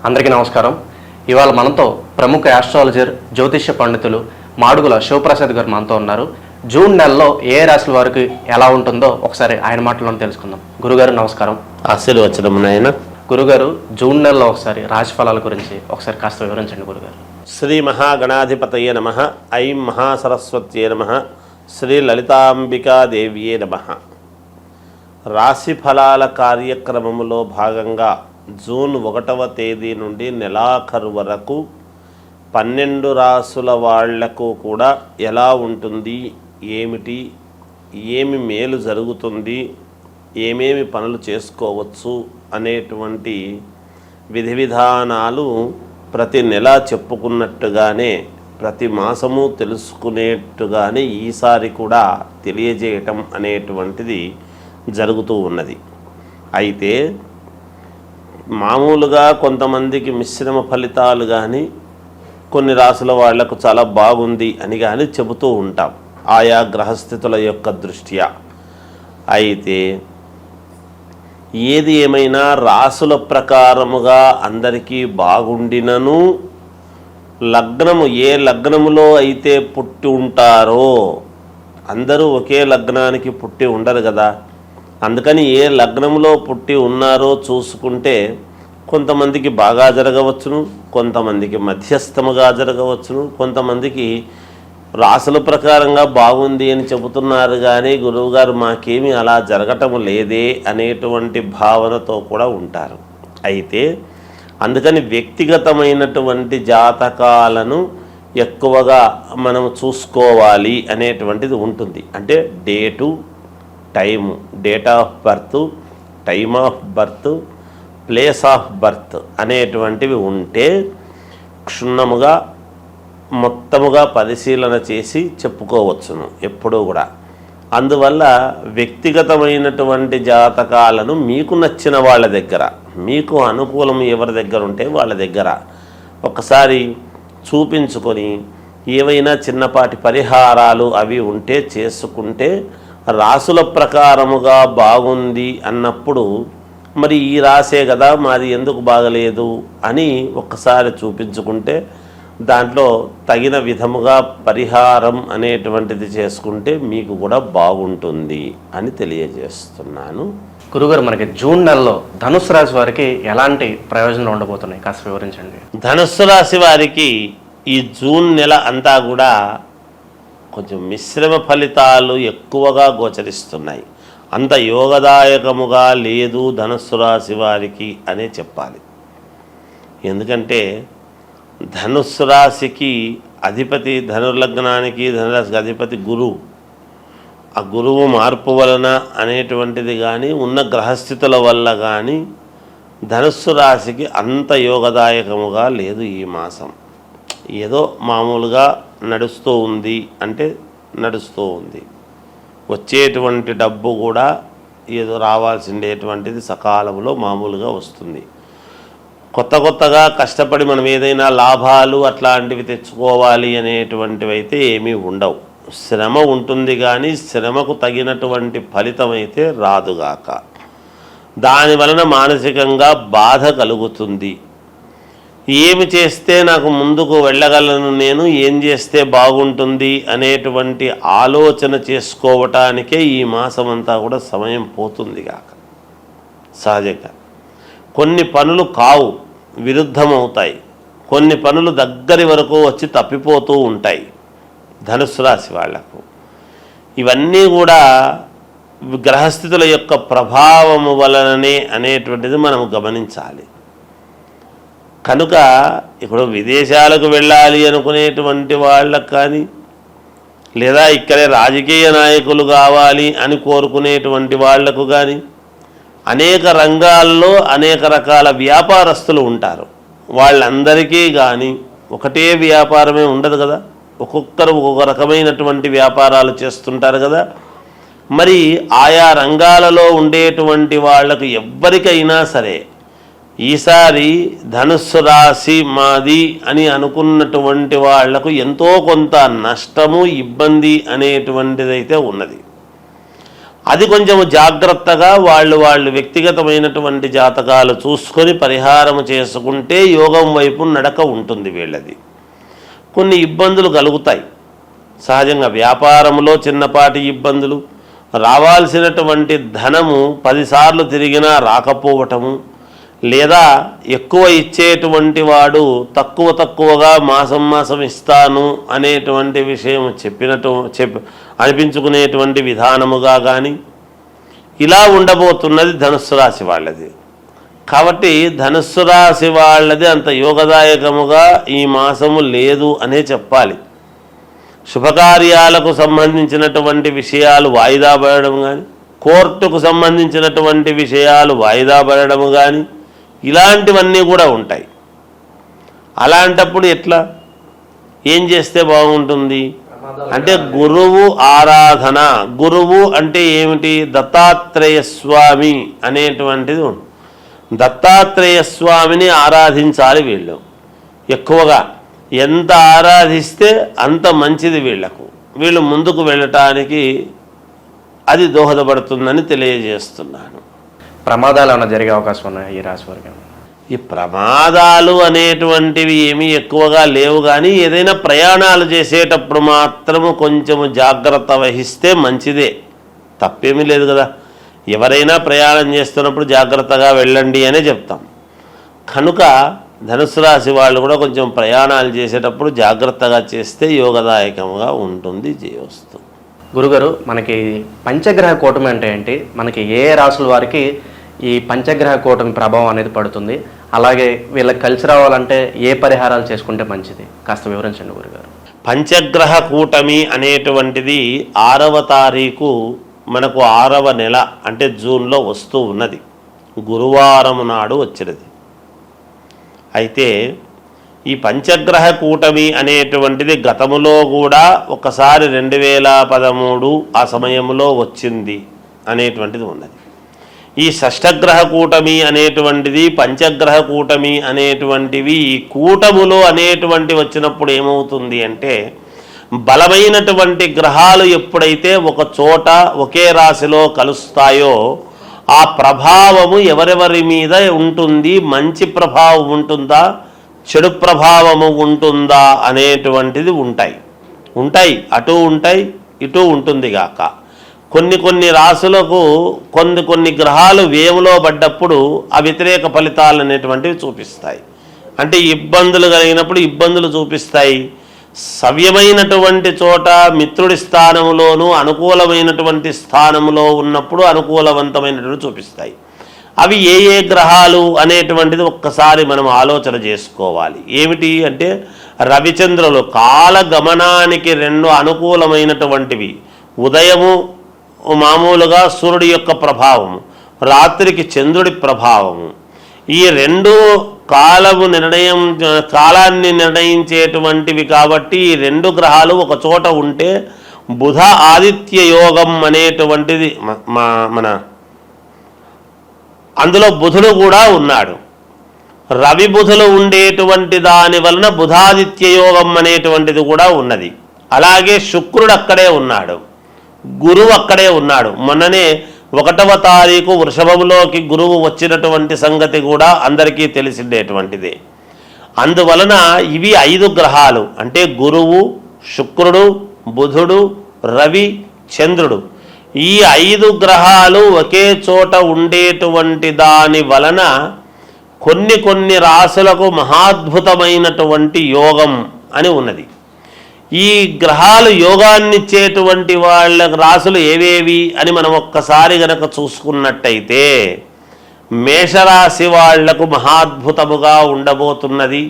అందరికీ నమస్కారం. ఇవాళ మనతో ప్రముఖ ఆస్ట్రాలజర్, జ్యోతిష్య పండితులు మాడుగుల శివప్రసాద్ గారు మనతో ఉన్నారు. జూన్ నెలలో ఏ రాశుల వారికి ఎలా ఉంటుందో ఒకసారి ఆయన మాటలను తెలుసుకుందాం. గురుగారు నమస్కారం. ఆశీర్వచనం నాయన. గురుగారు, జూన్ నెలలో ఒకసారి రాశి ఫలాల గురించి ఒకసారి కాస్త వివరించండి గురుగారు. శ్రీ మహాగణాధిపతయే నమః. ఐం మహాసరస్వత్యే నమః. శ్రీ లలితాంబికాదేవ్యే నమః. రాశి ఫలాల కార్యక్రమములో భాగంగా జూన్ 1వ తేదీ నుండి నెలాఖరు వరకు 12 రాసుల వాళ్లకు కూడా ఎలా ఉంటుంది, ఏమిటి, ఏమి మేలు జరుగుతుంది, ఏమేమి పనులు చేసుకోవచ్చు అనేటువంటి విధి విధానాలు ప్రతి నెల చెప్పుకున్నట్టుగానే ప్రతి మాసము తెలుసుకునేట్టుగానే ఈసారి కూడా తెలియజేయటం అనేటువంటిది జరుగుతూ ఉన్నది. అయితే మామూలుగా కొంతమందికి మిశ్రమ ఫలితాలు కానీ, కొన్ని రాసుల వాళ్లకు చాలా బాగుంది అని కానీ చెబుతూ ఉంటాం ఆయా గ్రహస్థితుల యొక్క దృష్ట్యా. అయితే ఏది ఏమైనా రాసుల ప్రకారముగా అందరికీ బాగుండినను లగ్నము ఏ లగ్నములో అయితే పుట్టి ఉంటారో, అందరూ ఒకే లగ్నానికి పుట్టి ఉండరు కదా. అందుకని ఏ లగ్నంలో పుట్టి ఉన్నారో చూసుకుంటే కొంతమందికి బాగా జరగవచ్చును, కొంతమందికి మధ్యస్థముగా జరగవచ్చును, కొంతమందికి రాసుల ప్రకారంగా బాగుంది అని చెబుతున్నారు కానీ గురువుగారు మాకేమీ అలా జరగటం లేదే అనేటువంటి భావనతో కూడా ఉంటారు. అయితే అందుకని వ్యక్తిగతమైనటువంటి జాతకాలను ఎక్కువగా మనం చూసుకోవాలి అనేటువంటిది ఉంటుంది. అంటే date, time, date of birth, time of birth, place of birth అనేటువంటివి ఉంటే క్షుణ్ణముగా మొత్తముగా పరిశీలన చేసి చెప్పుకోవచ్చును ఎప్పుడూ కూడా. అందువల్ల వ్యక్తిగతమైనటువంటి జాతకాలను మీకు నచ్చిన వాళ్ళ దగ్గర, మీకు అనుకూలం ఎవరి దగ్గర ఉంటే వాళ్ళ దగ్గర ఒకసారి చూపించుకొని ఏవైనా చిన్నపాటి పరిహారాలు అవి ఉంటే చేసుకుంటే రాసుల ప్రకారముగా బాగుంది అన్నప్పుడు మరి ఈ రాసే కదా మాది ఎందుకు బాగలేదు అని ఒక్కసారి చూపించుకుంటే దాంట్లో తగిన విధముగా పరిహారం అనేటువంటిది చేసుకుంటే మీకు కూడా బాగుంటుంది అని తెలియజేస్తున్నాను. గురుగారు, మనకి జూన్ నెలలో ధనుసు రాశి వారికి ఎలాంటి ప్రయోజనాలు ఉండబోతున్నాయి కాస్త వివరించండి. ధనుస్సు రాశి వారికి ఈ జూన్ నెల అంతా కూడా కొంచెం మిశ్రమ ఫలితాలు ఎక్కువగా గోచరిస్తున్నాయి. అంత యోగదాయకముగా లేదు ధనుస్సు రాశి వారికి అనే చెప్పాలి. ఎందుకంటే ధనుస్సు రాశికి అధిపతి, ధనుర్లగ్నానికి ధనురాశికి అధిపతి గురువు. ఆ గురువు మార్పు వలన అనేటువంటిది కానీ ఉన్న గ్రహస్థితుల వల్ల కానీ ధనుస్సు రాశికి అంత యోగదాయకముగా లేదు ఈ మాసం. ఏదో మామూలుగా నడుస్తూ ఉంది అంటే నడుస్తూ ఉంది. వచ్చేటువంటి డబ్బు కూడా ఏదో రావాల్సిండేటువంటిది సకాలంలో మామూలుగా వస్తుంది. కొత్తగా కష్టపడి మనం ఏదైనా లాభాలు అట్లాంటివి తెచ్చుకోవాలి అనేటువంటివి అయితే ఏమీ ఉండవు. శ్రమ ఉంటుంది కానీ శ్రమకు తగినటువంటి ఫలితం అయితే రాదుగాక. దాని వలన మానసికంగా బాధ కలుగుతుంది. ఏమి చేస్తే నాకు ముందుకు వెళ్ళగలను, నేను ఏం చేస్తే బాగుంటుంది అనేటువంటి ఆలోచన చేసుకోవటానికే ఈ మాసం అంతా కూడా సమయం పోతుంది కాక. సహజంగా కొన్ని పనులు కావు, విరుద్ధమవుతాయి. కొన్ని పనులు దగ్గరి వరకు వచ్చి తప్పిపోతూ ఉంటాయి ధనుస్సు రాశి వాళ్లకు. ఇవన్నీ కూడా గ్రహస్థితుల యొక్క ప్రభావము వలననే అనేటువంటిది మనం గమనించాలి. కనుక ఇప్పుడు విదేశాలకు వెళ్ళాలి అనుకునేటువంటి వాళ్ళకు కానీ, లేదా ఇక్కడే రాజకీయ నాయకులు కావాలి అని కోరుకునేటువంటి వాళ్లకు కానీ, అనేక రంగాల్లో అనేక రకాల వ్యాపారస్తులు ఉంటారు. వాళ్ళందరికీ కానీ ఒకటే వ్యాపారమే ఉండదు కదా. ఒక్కొక్కరు ఒక్కొక్క రకమైనటువంటి వ్యాపారాలు చేస్తుంటారు కదా. మరి ఆయా రంగాలలో ఉండేటువంటి వాళ్లకు ఎవ్వరికైనా సరే ఈసారి ధనుస్సు రాశి మాది అని అనుకున్నటువంటి వాళ్లకు ఎంతో కొంత నష్టము, ఇబ్బంది అనేటువంటిదైతే ఉన్నది. అది కొంచెము జాగ్రత్తగా వాళ్ళు వ్యక్తిగతమైనటువంటి జాతకాలు చూసుకొని పరిహారం చేసుకుంటే యోగం వైపు నడక ఉంటుంది వీళ్ళది. కొన్ని ఇబ్బందులు కలుగుతాయి సహజంగా, వ్యాపారంలో చిన్నపాటి ఇబ్బందులు, రావాల్సినటువంటి ధనము 10 సార్లు తిరిగినా రాకపోవటము, లేదా ఎక్కువ ఇచ్చేటువంటి వాడు తక్కువగా మాసం ఇస్తాను అనేటువంటి విషయం అనిపించుకునేటువంటి విధానముగా కానీ ఇలా ఉండబోతున్నది ధనుస్సు రాశి వాళ్ళది. కాబట్టి ధనుస్సు రాశి వాళ్ళది అంత యోగదాయకముగా ఈ మాసము లేదు అనే చెప్పాలి. శుభకార్యాలకు సంబంధించినటువంటి విషయాలు వాయిదా పడడం కానీ, కోర్టుకు సంబంధించినటువంటి విషయాలు వాయిదా పడడం కానీ ఇలాంటివన్నీ కూడా ఉంటాయి. అలాంటప్పుడు ఎట్లా, ఏం చేస్తే బాగుంటుంది అంటే గురువు ఆరాధన. గురువు అంటే ఏమిటి? దత్తాత్రేయ స్వామి అనేటువంటిది ఉంది. దత్తాత్రేయ స్వామిని ఆరాధించాలి వీళ్ళు. ఎక్కువగా ఎంత ఆరాధిస్తే అంత మంచిది వీళ్లకు. వీళ్ళు ముందుకు వెళ్ళటానికి అది దోహదపడుతుందని తెలియజేస్తున్నాను. ప్రమాదాలు ఏమైనా జరిగే అవకాశం ఉన్నాయి ఈ రాశి వారికి? ఈ ప్రమాదాలు అనేటువంటివి ఏమీ ఎక్కువగా లేవు, కానీ ఏదైనా ప్రయాణాలు చేసేటప్పుడు మాత్రము కొంచెము జాగ్రత్త వహిస్తే మంచిదే, తప్పేమీ లేదు కదా. ఎవరైనా ప్రయాణం చేస్తున్నప్పుడు జాగ్రత్తగా వెళ్ళండి అనే చెప్తాం. కనుక ధనుసు రాశి వాళ్ళు కూడా కొంచెం ప్రయాణాలు చేసేటప్పుడు జాగ్రత్తగా చేస్తే యోగదాయకంగా ఉంటుంది, జయవస్తు. గురుగారు, మనకి పంచగ్రహ కూటమి అంటే ఏంటి? మనకి ఏ రాశుల వారికి ఈ పంచగ్రహ కూటమి ప్రభావం అనేది పడుతుంది? అలాగే వీళ్ళకి కలిసి రావాలంటే ఏ పరిహారాలు చేసుకుంటే మంచిది? కాస్త వివరించండి గురుగారు. పంచగ్రహ కూటమి అనేటువంటిది 6వ తారీఖు మనకు 6వ నెల అంటే జూన్లో వస్తూ ఉన్నది. గురువారం నాడు వచ్చినది. అయితే ఈ పంచగ్రహ కూటమి అనేటువంటిది గతములో కూడా ఒకసారి 2013 ఆ సమయంలో వచ్చింది అనేటువంటిది ఉన్నది. ఈ షష్ఠగ్రహ కూటమి అనేటువంటిది, పంచగ్రహ కూటమి అనేటువంటివి ఈ కూటములో అనేటువంటి వచ్చినప్పుడు ఏమవుతుంది అంటే, బలమైనటువంటి గ్రహాలు ఎప్పుడైతే ఒక చోట ఒకే రాశిలో కలుస్తాయో ఆ ప్రభావము ఎవరెవరి మీద ఉంటుంది, మంచి ప్రభావం ఉంటుందా, చెడు ప్రభావము ఉంటుందా అనేటువంటిది ఉంటాయి. అటు ఉంటాయి, ఇటు ఉంటుంది గాక. కొన్ని రాశులకు కొన్ని గ్రహాలు వ్యయంలో పడ్డప్పుడు ఆ వ్యతిరేక ఫలితాలు అనేటువంటివి చూపిస్తాయి. అంటే ఇబ్బందులు కలిగినప్పుడు ఇబ్బందులు చూపిస్తాయి. సవ్యమైనటువంటి చోట మిత్రుడి స్థానంలోనూ అనుకూలమైనటువంటి స్థానంలో ఉన్నప్పుడు అనుకూలవంతమైనటువంటి చూపిస్తాయి. అవి ఏ గ్రహాలు అనేటువంటిది ఒక్కసారి మనం ఆలోచన చేసుకోవాలి. ఏమిటి అంటే, రవిచంద్రులు కాలగమనానికి 2 అనుకూలమైనటువంటివి. ఉదయము మామూలుగా సూర్యుడి యొక్క ప్రభావము, రాత్రికి చంద్రుడి ప్రభావము. ఈ 2 కాలాన్ని నిర్ణయించేటువంటివి. కాబట్టి ఈ 2 గ్రహాలు ఒక చోట ఉంటే బుధ ఆదిత్య యోగం అనేటువంటిది మన అందులో బుధుడు కూడా ఉన్నాడు. రవి బుధులు ఉండేటువంటి దాని వలన బుధాదిత్య యోగం అనేటువంటిది కూడా ఉన్నది. అలాగే శుక్రుడు అక్కడే ఉన్నాడు, గురువు అక్కడే ఉన్నాడు. మొన్ననే 1వ తారీఖు వృషభంలోకి గురువు వచ్చినటువంటి సంగతి కూడా అందరికీ తెలిసిండేటువంటిదే. అందువలన ఇవి 5 గ్రహాలు అంటే గురువు, శుక్రుడు, బుధుడు, రవి, చంద్రుడు. ఈ 5 గ్రహాలు ఒకే చోట ఉండేటువంటి దాని వలన కొన్ని రాశులకు మహాద్భుతమైనటువంటి యోగం అని ఉన్నది. ఈ గ్రహాలు యోగాన్నిచ్చేటువంటి వాళ్ళ రాశులు ఏవేవి అని మనం ఒక్కసారి గనక చూసుకున్నట్టయితే, మేషరాశి వాళ్లకు మహాద్భుతముగా ఉండబోతున్నది,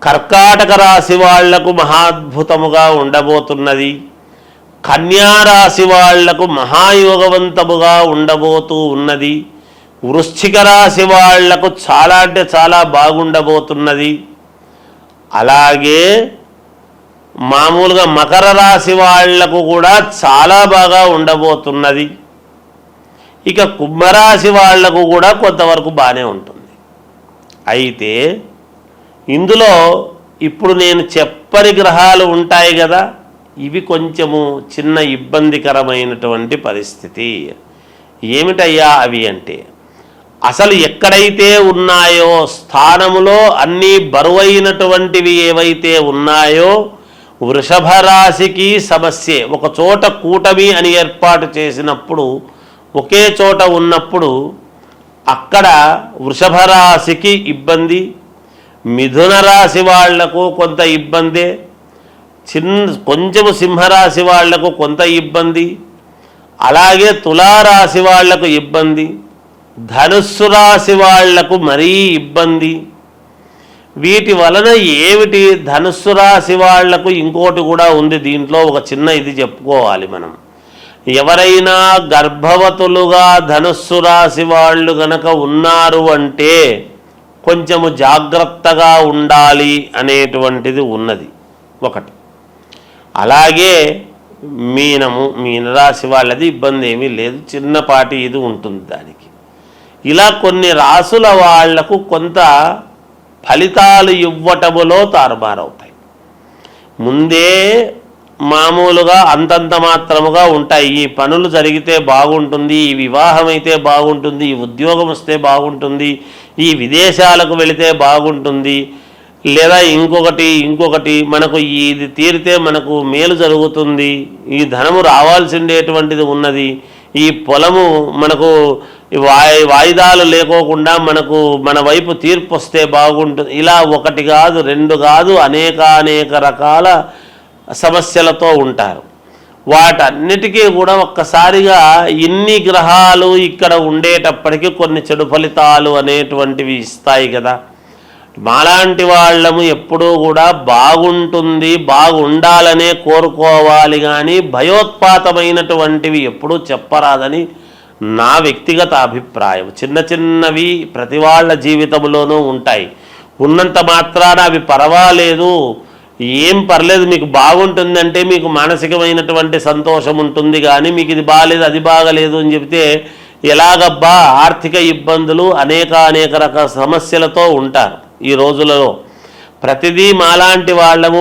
కర్కాటక రాశి వాళ్లకు మహాద్భుతముగా ఉండబోతున్నది, కన్యారాశి వాళ్లకు మహాయోగవంతముగా ఉండబోతూ ఉన్నది, వృశ్చిక రాశి వాళ్లకు చాలా అంటే చాలా బాగుండబోతున్నది. అలాగే మామూలుగా మకర రాశి వాళ్లకు కూడా చాలా బాగా ఉండబోతున్నది. ఇక కుంభరాశి వాళ్లకు కూడా కొంతవరకు బాగానే ఉంటుంది. అయితే ఇందులో ఇప్పుడు నేను చెప్పని గ్రహాలు ఉంటాయి కదా, ఇవి కొంచెము చిన్న ఇబ్బందికరమైనటువంటి పరిస్థితి. ఏమిటయ్యా అవి అంటే, అసలు ఎక్కడైతే ఉన్నాయో స్థానములో అన్నీ బరువైనటువంటివి ఏవైతే ఉన్నాయో వృషభ రాశికి సమస్యే. ఒక చోట కూటమి అని ఏర్పాటు చేసినప్పుడు, ఒకే చోట ఉన్నప్పుడు అక్కడ వృషభ రాశికి ఇబ్బంది, మిథున రాశి వాళ్లకు కొంత ఇబ్బందే, కొంచెము సింహరాశి వాళ్లకు కొంత ఇబ్బంది, అలాగే తులారాశి వాళ్లకు ఇబ్బంది, ధనుస్సు రాశి వాళ్లకు మరీ ఇబ్బంది. వీటి వలన ఏమిటి, ధనుస్సు రాశి వాళ్లకు ఇంకోటి కూడా ఉంది. దీంట్లో ఒక చిన్న ఇది చెప్పుకోవాలి మనం. ఎవరైనా గర్భవతులుగా ధనుస్సు రాశి వాళ్ళు గనక ఉన్నారు అంటే కొంచెము జాగ్రత్తగా ఉండాలి అనేటువంటిది ఉన్నది ఒకటి. అలాగే మీనరాశి వాళ్ళది ఇబ్బంది ఏమీ లేదు, చిన్నపాటి ఇది ఉంటుంది దానికి. ఇలా కొన్ని రాసుల వాళ్లకు కొంత ఫలితాలు ఇవ్వటములో తారుమారవుతాయి. ముందే మామూలుగా అంతంత మాత్రముగా ఉంటాయి. ఈ పనులు జరిగితే బాగుంటుంది, ఈ వివాహం అయితే బాగుంటుంది, ఈ ఉద్యోగం వస్తే బాగుంటుంది, ఈ విదేశాలకు వెళితే బాగుంటుంది, లేదా ఇంకొకటి మనకు ఇది తీరితే మనకు మేలు జరుగుతుంది, ఈ ధనము రావాల్సిండేటువంటిది ఉన్నది, ఈ పొలము మనకు వాయిదాలు లేకోకుండా మన వైపు తీర్పు వస్తే బాగుంటుంది. ఇలా ఒకటి కాదు, రెండు కాదు, అనేక రకాల సమస్యలతో ఉంటారు. వాటన్నిటికీ కూడా ఒక్కసారిగా ఇన్ని గ్రహాలు ఇక్కడ ఉండేటప్పటికీ కొన్ని చెడు ఫలితాలు అనేటువంటివి ఇస్తాయి కదా. మాలాంటి వాళ్ళము ఎప్పుడూ కూడా బాగుంటుంది, బాగుండాలనే కోరుకోవాలి, కానీ భయోత్పాతమైనటువంటివి ఎప్పుడూ చెప్పరాదని నా వ్యక్తిగత అభిప్రాయం. చిన్నవి ప్రతి వాళ్ళ జీవితంలోనూ ఉంటాయి. ఉన్నంత మాత్రాన అవి పర్వాలేదు, ఏం పర్లేదు, మీకు బాగుంటుందంటే మీకు మానసికమైనటువంటి సంతోషం ఉంటుంది, కానీ మీకు ఇది బాగాలేదు అది బాగలేదు అని చెబితే ఎలాగబ్బా, ఆర్థిక ఇబ్బందులు అనేక రకాల సమస్యలతో ఉంటారు ఈ రోజులలో. ప్రతిదీ మాలాంటి వాళ్ళము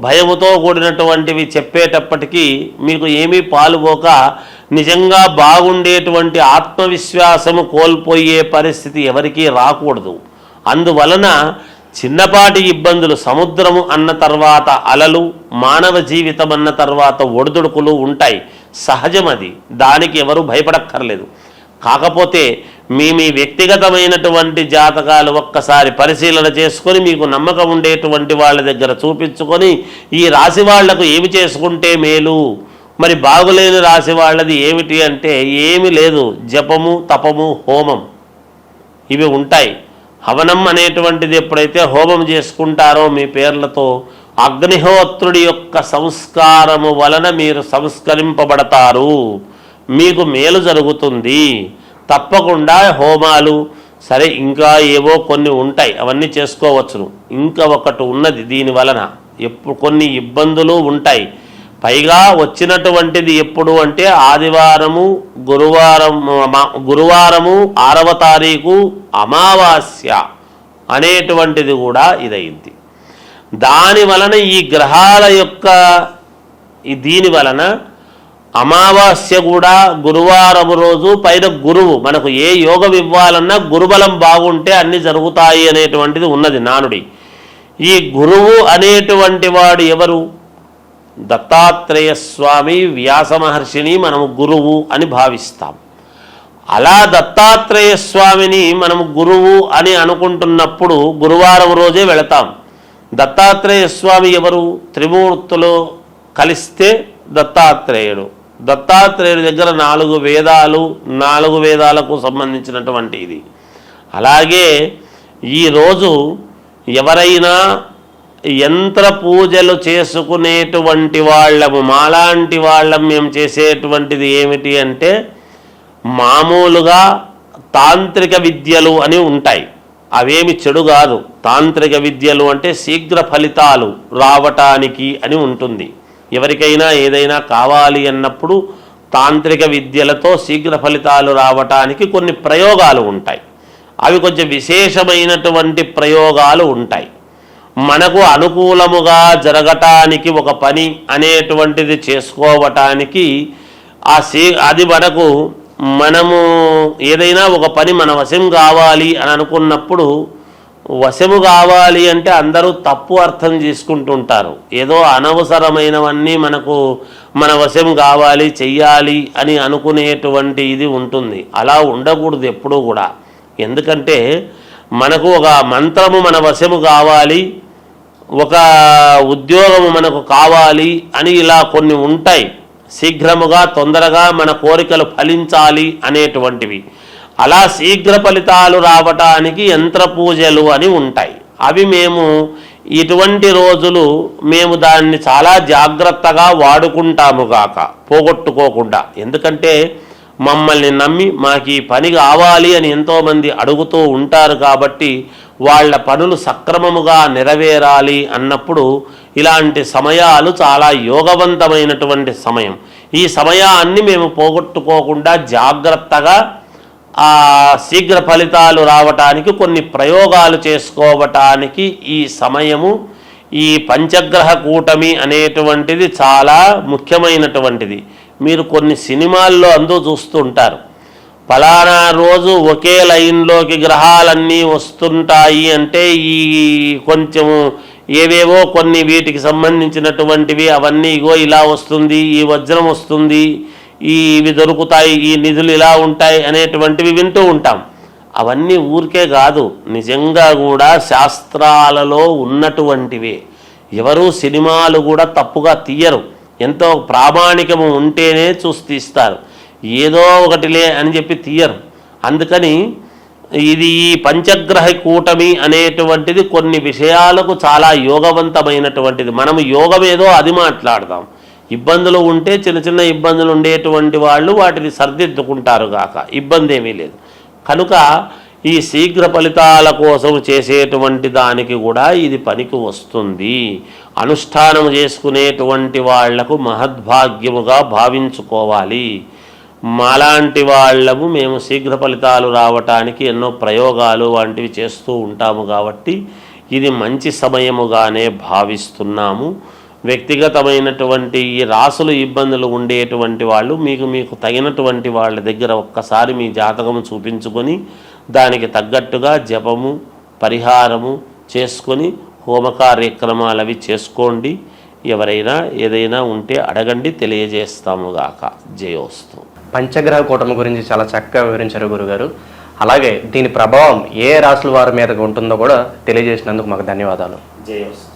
భయముతో కూడినటువంటివి చెప్పేటప్పటికీ మీకు ఏమీ పాలుపోక నిజంగా బాగుండేటువంటి ఆత్మవిశ్వాసము కోల్పోయే పరిస్థితి ఎవరికీ రాకూడదు. అందువలన చిన్నపాటి ఇబ్బందులు, సముద్రము అన్న తర్వాత అలలు, మానవ జీవితం అన్న తర్వాత ఒడిదుడుకులు ఉంటాయి, సహజం అది, దానికి ఎవరు భయపడక్కర్లేదు. కాకపోతే మీ వ్యక్తిగతమైనటువంటి జాతకాలు ఒక్కసారి పరిశీలన చేసుకొని మీకు నమ్మకం ఉండేటువంటి వాళ్ళ దగ్గర చూపించుకొని ఈ రాశి వాళ్లకు ఏమి చేసుకుంటే మేలు, మరి బాగులేని రాశి వాళ్ళది ఏమిటి అంటే ఏమీ లేదు, జపము, తపము, హోమం ఇవి ఉంటాయి. హవనం అనేటువంటిది ఎప్పుడైతే హోమం చేసుకుంటారో మీ పేర్లతో, అగ్నిహోత్రుడి యొక్క సంస్కారము వలన మీరు సంస్కరింపబడతారు, మీకు మేలు జరుగుతుంది. తప్పకుండా హోమాలు సరే, ఇంకా ఏవో కొన్ని ఉంటాయి, అవన్నీ చేసుకోవచ్చును. ఇంకా ఒకటి ఉన్నది, దీని వలన కొన్ని ఇబ్బందులు ఉంటాయి. పైగా వచ్చినటువంటిది ఎప్పుడు అంటే ఆదివారము, గురువారము 6వ తారీఖు అమావాస్య అనేటువంటిది కూడా ఇదైంది. దాని వలన ఈ గ్రహాల యొక్క దీని వలన అమావాస్య కూడా గురువారం రోజు, పైన గురువు, మనకు ఏ యోగం ఇవ్వాలన్నా గురుబలం బాగుంటే అన్ని జరుగుతాయి అనేటువంటిది ఉన్నది నానుడి. ఈ గురువు అనేటువంటి వాడు ఎవరు? దత్తాత్రేయ స్వామి, వ్యాస మహర్షిని మనము గురువు అని భావిస్తాం. అలా దత్తాత్రేయ స్వామిని మనము గురువు అని అనుకుంటున్నప్పుడు గురువారం రోజే వెళతాం. దత్తాత్రేయ స్వామి ఎవరు? త్రిమూర్తులు కలిస్తే దత్తాత్రేయుడు. దత్తాత్రేయుడి దగ్గర 4 వేదాలు, 4 వేదాలకు సంబంధించినటువంటి ఇది. అలాగే ఈరోజు ఎవరైనా యంత్ర పూజలు చేసుకునేటువంటి వాళ్ళము, మాలాంటి వాళ్ళం మేము చేసేటువంటిది ఏమిటి అంటే మామూలుగా తాంత్రిక విద్యలు అని ఉంటాయి. అవేమి చెడు కాదు. తాంత్రిక విద్యలు అంటే శీఘ్ర ఫలితాలు రావటానికి అని ఉంటుంది. ఎవరికైనా ఏదైనా కావాలి అన్నప్పుడు తాంత్రిక విద్యలతో శీఘ్ర ఫలితాలు రావటానికి కొన్ని ప్రయోగాలు ఉంటాయి. అవి కొంచెం విశేషమైనటువంటి ప్రయోగాలు ఉంటాయి. మనకు అనుకూలముగా జరగటానికి ఒక పని అనేటువంటిది చేసుకోవటానికి అది మనము ఏదైనా ఒక పని మన వశం కావాలి అని అనుకున్నప్పుడు, వశము కావాలి అంటే అందరూ తప్పు అర్థం చేసుకుంటుంటారు. ఏదో అనవసరమైనవన్నీ మన వశం కావాలి, చెయ్యాలి అని అనుకునేటువంటి ఇది ఉంటుంది. అలా ఉండకూడదు ఎప్పుడూ కూడా. ఎందుకంటే మనకు ఒక మంత్రము మన వశము కావాలి, ఒక ఉద్యోగము మనకు కావాలి అని ఇలా కొన్ని ఉంటాయి. శీఘ్రముగా తొందరగా మన కోరికలు ఫలించాలి అనేటువంటివి. అలా శీఘ్ర ఫలితాలు రావటానికి యంత్ర పూజలు అని ఉంటాయి. అవి ఇటువంటి రోజులు మేము దాన్ని చాలా జాగ్రత్తగా వాడుకుంటాము గాక, పోగొట్టుకోకుండా. ఎందుకంటే మమ్మల్ని నమ్మి మాకు ఈ పని కావాలి అని ఎంతోమంది అడుగుతూ ఉంటారు కాబట్టి వాళ్ళ పనులు సక్రమముగా నెరవేరాలి అన్నప్పుడు ఇలాంటి సమయాలు చాలా యోగవంతమైనటువంటి సమయం. ఈ సమయాన్ని మేము పోగొట్టుకోకుండా జాగ్రత్తగా శీఘ్ర ఫలితాలు రావటానికి కొన్ని ప్రయోగాలు చేసుకోవటానికి ఈ సమయము, ఈ పంచగ్రహ కూటమి అనేటువంటిది చాలా ముఖ్యమైనటువంటిది. మీరు కొన్ని సినిమాల్లో చూస్తుంటారు, ఫలానా రోజు ఒకే లైన్లోకి గ్రహాలన్నీ వస్తుంటాయి అంటే ఈ కొంచెము ఏవేవో కొన్ని వీటికి సంబంధించినటువంటివి అవన్నీ ఇగో ఇలా వస్తుంది, ఈ వజ్రం వస్తుంది, ఇవి దొరుకుతాయి, ఈ నిధులు ఇలా ఉంటాయి అనేటువంటివి వింటూ ఉంటాం. అవన్నీ ఊరికే కాదు, నిజంగా కూడా శాస్త్రాలలో ఉన్నటువంటివే. ఎవరు సినిమాలు కూడా తప్పుగా తీయరు, ఎంతో ప్రామాణికము ఉంటేనే చూసి తీస్తారు, ఏదో ఒకటిలే అని చెప్పి తీయరు. అందుకని ఇది ఈ పంచగ్రహ కూటమి అనేటువంటిది కొన్ని విషయాలకు చాలా యోగవంతమైనటువంటిది. మనము యోగమేదో అది మాట్లాడదాం. ఇబ్బందులు ఉంటే చిన్న చిన్న ఇబ్బందులు ఉండేటువంటి వాళ్ళు వాటిని సర్దిద్దుకుంటారు గాక, ఇబ్బంది ఏమీ లేదు. కనుక ఈ శీఘ్ర ఫలితాల కోసం చేసేటువంటి దానికి కూడా ఇది పనికి వస్తుంది. అనుష్ఠానం చేసుకునేటువంటి వాళ్లకు మహద్భాగ్యముగా భావించుకోవాలి. మాలాంటి వాళ్ళము మేము శీఘ్ర ఫలితాలు రావటానికి ఎన్నో ప్రయోగాలు వంటివి చేస్తూ ఉంటాము కాబట్టి ఇది మంచి సమయముగానే భావిస్తున్నాము. వ్యక్తిగతమైనటువంటి ఈ రాసులు ఇబ్బందులు ఉండేటువంటి వాళ్ళు మీకు తగినటువంటి వాళ్ళ దగ్గర ఒక్కసారి మీ జాతకము చూపించుకొని దానికి తగ్గట్టుగా జపము పరిహారము చేసుకొని హోమ కార్యక్రమాలు అవి చేసుకోండి. ఎవరైనా ఏదైనా ఉంటే అడగండి, తెలియజేస్తాముగాక. జయోస్తు. పంచగ్రహ కూటమి గురించి చాలా చక్కగా వివరించారు గురుగారు. అలాగే దీని ప్రభావం ఏ రాశుల వారి మీద ఉంటుందో కూడా తెలియజేసినందుకు మాకు ధన్యవాదాలు. జయోస్తు.